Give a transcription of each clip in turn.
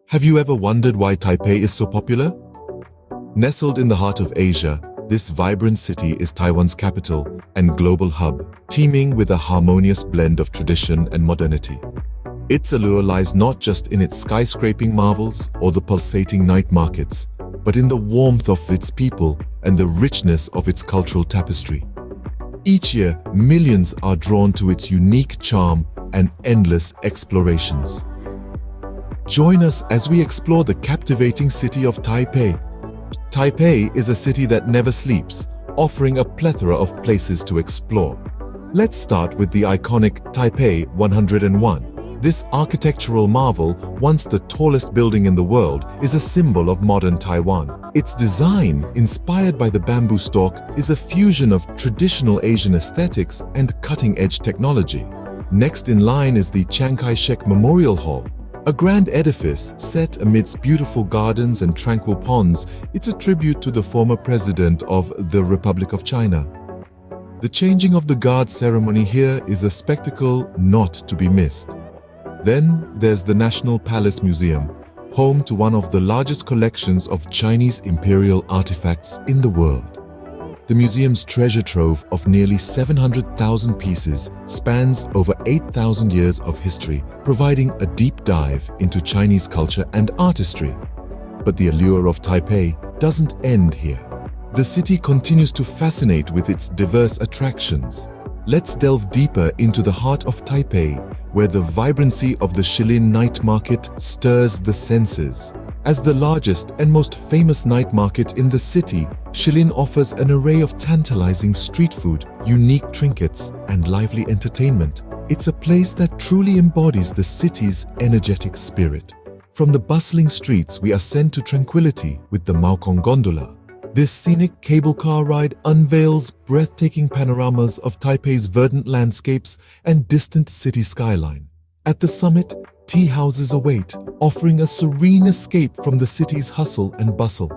Have you ever wondered why Taipei is so popular? Nestled in the heart of Asia, this vibrant city is Taiwan's capital and global hub, teeming with a harmonious blend of tradition and modernity. Its allure lies not just in its skyscraping marvels or the pulsating night markets, but in the warmth of its people and the richness of its cultural tapestry. Each year, millions are drawn to its unique charm and endless explorations. Join us as we explore the captivating city of Taipei. Taipei is a city that never sleeps, offering a plethora of places to explore. Let's start with the iconic Taipei 101. This architectural marvel, once the tallest building in the world, is a symbol of modern Taiwan. Its design, inspired by the bamboo stalk, is a fusion of traditional Asian aesthetics and cutting-edge technology. Next in line is the Chiang Kai-shek Memorial Hall. A grand edifice set amidst beautiful gardens and tranquil ponds, it's a tribute to the former president of the Republic of China. The changing of the guard ceremony here is a spectacle not to be missed. Then there's the National Palace Museum, home to one of the largest collections of Chinese imperial artifacts in the world. The museum's treasure trove of nearly 700,000 pieces spans over 8,000 years of history, providing a deep dive into Chinese culture and artistry. But the allure of Taipei doesn't end here. The city continues to fascinate with its diverse attractions. Let's delve deeper into the heart of Taipei, where the vibrancy of the Shilin night market stirs the senses. As the largest and most famous night market in the city, Shilin offers an array of tantalizing street food, unique trinkets, and lively entertainment. It's a place that truly embodies the city's energetic spirit. From the bustling streets, we ascend to tranquility with the Maokong gondola. This scenic cable car ride unveils breathtaking panoramas of Taipei's verdant landscapes and distant city skyline. At the summit, tea houses await, offering a serene escape from the city's hustle and bustle.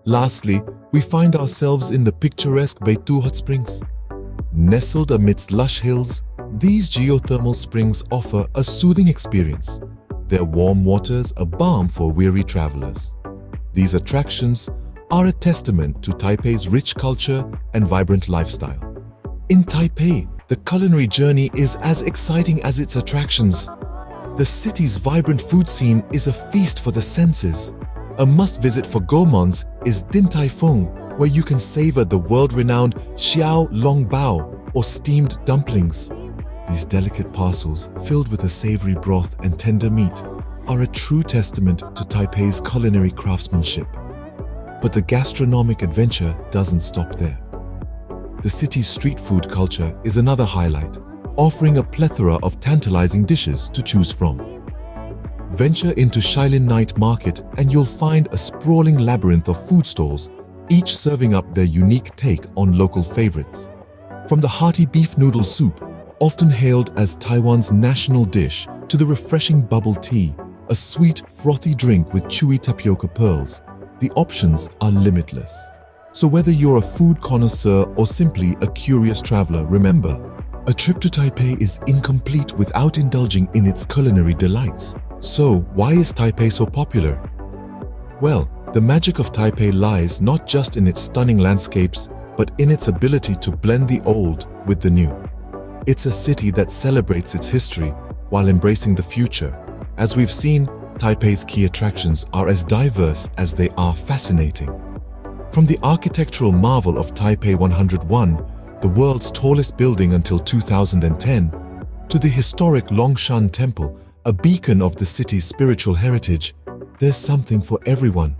Lastly, we find ourselves in the picturesque Beitu hot springs. Nestled amidst lush hills, these geothermal springs offer a soothing experience. Their warm waters a balm for weary travelers. These attractions are a testament to Taipei's rich culture and vibrant lifestyle. In Taipei, the culinary journey is as exciting as its attractions. The city's vibrant food scene is a feast for the senses. A must-visit for gourmands is Din Tai Fung, where you can savor the world-renowned Xiao Long Bao or steamed dumplings. These delicate parcels, filled with a savory broth and tender meat, are a true testament to Taipei's culinary craftsmanship. But the gastronomic adventure doesn't stop there. The city's street food culture is another highlight, offering a plethora of tantalizing dishes to choose from. Venture into Shilin Night Market and you'll find a sprawling labyrinth of food stalls, each serving up their unique take on local favorites. From the hearty beef noodle soup, often hailed as Taiwan's national dish, to the refreshing bubble tea, a sweet, frothy drink with chewy tapioca pearls, the options are limitless. So whether you're a food connoisseur or simply a curious traveler, remember, a trip to Taipei is incomplete without indulging in its culinary delights. So, why is Taipei so popular? Well, the magic of Taipei lies not just in its stunning landscapes, but in its ability to blend the old with the new. It's a city that celebrates its history while embracing the future. As we've seen, Taipei's key attractions are as diverse as they are fascinating. From the architectural marvel of Taipei 101, the world's tallest building until 2010, to the historic Longshan Temple, a beacon of the city's spiritual heritage, there's something for everyone.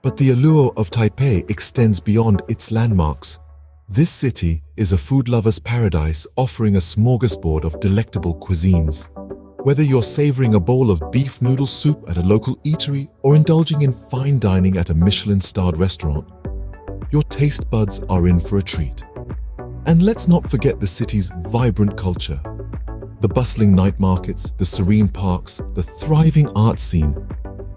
But the allure of Taipei extends beyond its landmarks. This city is a food lover's paradise, offering a smorgasbord of delectable cuisines. Whether you're savoring a bowl of beef noodle soup at a local eatery or indulging in fine dining at a Michelin-starred restaurant, your taste buds are in for a treat. And let's not forget the city's vibrant culture. The bustling night markets, the serene parks, the thriving art scene.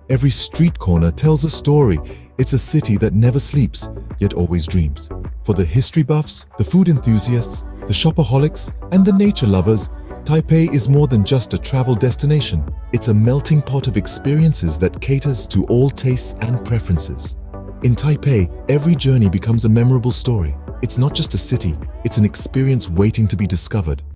Every street corner tells a story. It's a city that never sleeps, yet always dreams. For the history buffs, the food enthusiasts, the shopaholics, and the nature lovers, Taipei is more than just a travel destination. It's a melting pot of experiences that caters to all tastes and preferences. In Taipei, every journey becomes a memorable story. It's not just a city, it's an experience waiting to be discovered.